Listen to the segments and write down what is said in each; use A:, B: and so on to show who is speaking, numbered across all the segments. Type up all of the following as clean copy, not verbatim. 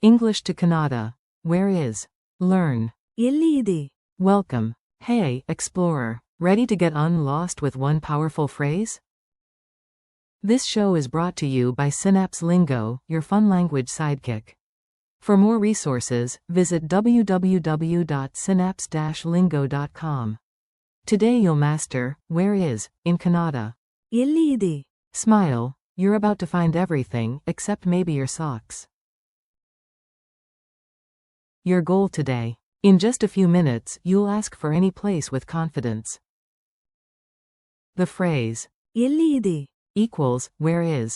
A: English to Kannada. Where is? Learn.
B: ಎಲ್ಲಿ ಇದೆ?
A: Welcome. Hey, explorer. Ready to get unlost with one powerful phrase? This show is brought to you by Synapse Lingo, your fun language sidekick. For more resources, visit www.synapse-lingo.com. Today you'll master, where is, in Kannada.
B: ಎಲ್ಲಿ ಇದೆ?
A: Smile, you're about to find everything, except maybe your socks. Your goal today. In just a few minutes, you'll ask for any place with confidence. The phrase,
B: ಎಲ್ಲಿ ಇದೆ?
A: equals, where is.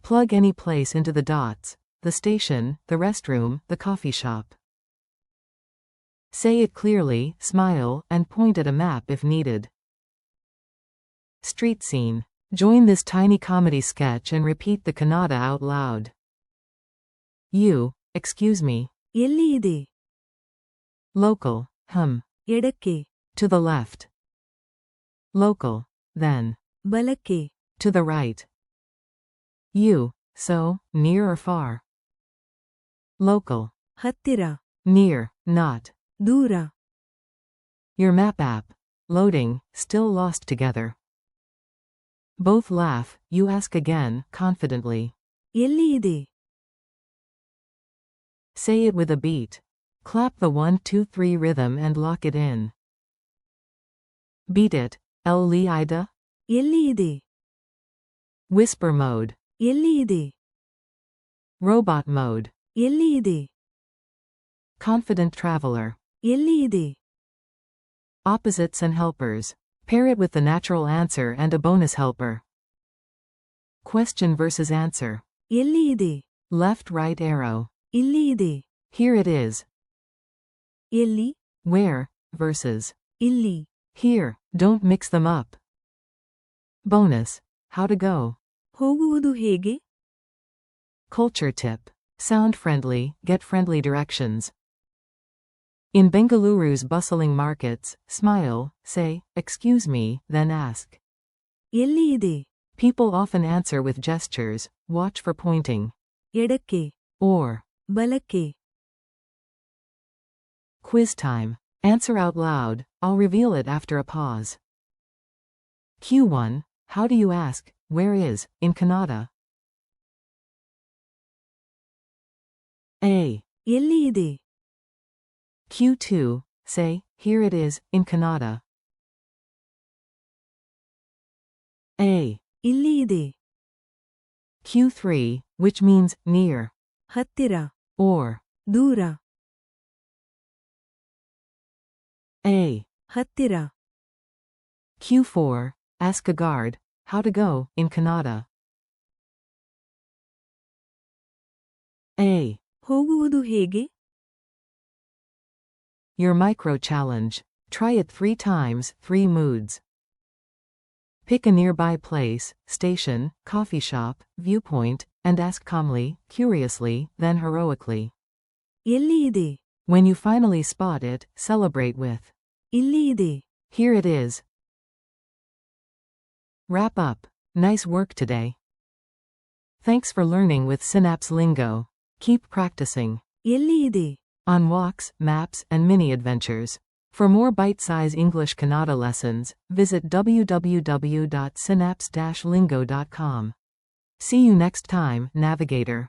A: Plug any place into the dots, the station, the restroom, the coffee shop. Say it clearly, smile, and point at a map if needed. Street scene. Join this tiny comedy sketch and repeat the Kannada out loud. You, excuse me.
B: ಎಲ್ಲಿ ಇದೆ?
A: Local,
B: ಎಡಕ್ಕೆ.
A: to the left. Local, then.
B: ಬಲಕ್ಕೆ.
A: To the right. You, so, near or far. Local,
B: ಹತ್ತಿರ.
A: near, not.
B: ದೂರ.
A: Your map app. Loading, still lost together. Both laugh, you ask again, confidently.
B: ಎಲ್ಲಿ ಇದೆ?
A: Say it with a beat. Clap the 1-2-3 rhythm and lock it in. Beat it, Ida.
B: ಎಲ್ಲಿ ಇದೆ?
A: Whisper mode.
B: ಎಲ್ಲಿ ಇದೆ?
A: Robot mode.
B: ಎಲ್ಲಿ ಇದೆ?
A: Confident traveler.
B: ಎಲ್ಲಿ ಇದೆ?
A: Opposites and helpers. Pair it with the natural answer and a bonus helper. Question versus answer.
B: ಎಲ್ಲಿ ಇದೆ?
A: Left right arrow.
B: ಇಲ್ಲಿ ಇದೆ.
A: Here it is.
B: ಎಲ್ಲಿ?
A: Where, versus.
B: ಇಲ್ಲಿ.
A: Here, don't mix them up. Bonus. How to go.
B: ಹೋಗುವುದು ಹೇಗೆ?
A: Culture tip. Sound friendly, get friendly directions. In Bengaluru's bustling markets, smile, say, excuse me, then ask.
B: ಎಲ್ಲಿ ಇದೆ?
A: People often answer with gestures, watch for pointing.
B: ಎಡಕ್ಕೆ.
A: Or.
B: ಬಲಕ್ಕೆ.
A: Quiz time. Answer out loud, I'll reveal it after a pause. Q1. How do you ask, where is, in Kannada? A.
B: ಎಲ್ಲಿ ಇದೆ?
A: Q2. Say, here it is, in Kannada. A.
B: ಇಲ್ಲಿ ಇದೆ.
A: Q3, which means, near.
B: ಹತ್ತಿರ.
A: Or.
B: ದೂರ.
A: A.
B: ಹತ್ತಿರ.
A: Q4. Ask a guard, how to go, in Kannada. A.
B: ಹೋಗುವುದು ಹೇಗೆ?
A: Your micro challenge. Try it 3 times, 3 moods. Pick a nearby place, station, coffee shop, viewpoint, and ask calmly, curiously, then heroically.
B: ಎಲ್ಲಿ ಇದೆ?
A: When you finally spot it, celebrate with.
B: ಇಲ್ಲಿ ಇದೆ.
A: Here it is. Wrap up. Nice work today. Thanks for learning with Synapse Lingo. Keep practicing.
B: ಎಲ್ಲಿ ಇದೆ?
A: On walks, maps, and mini adventures. For more bite-sized English Kannada lessons, visit www.synapse-lingo.com. See you next time, navigator.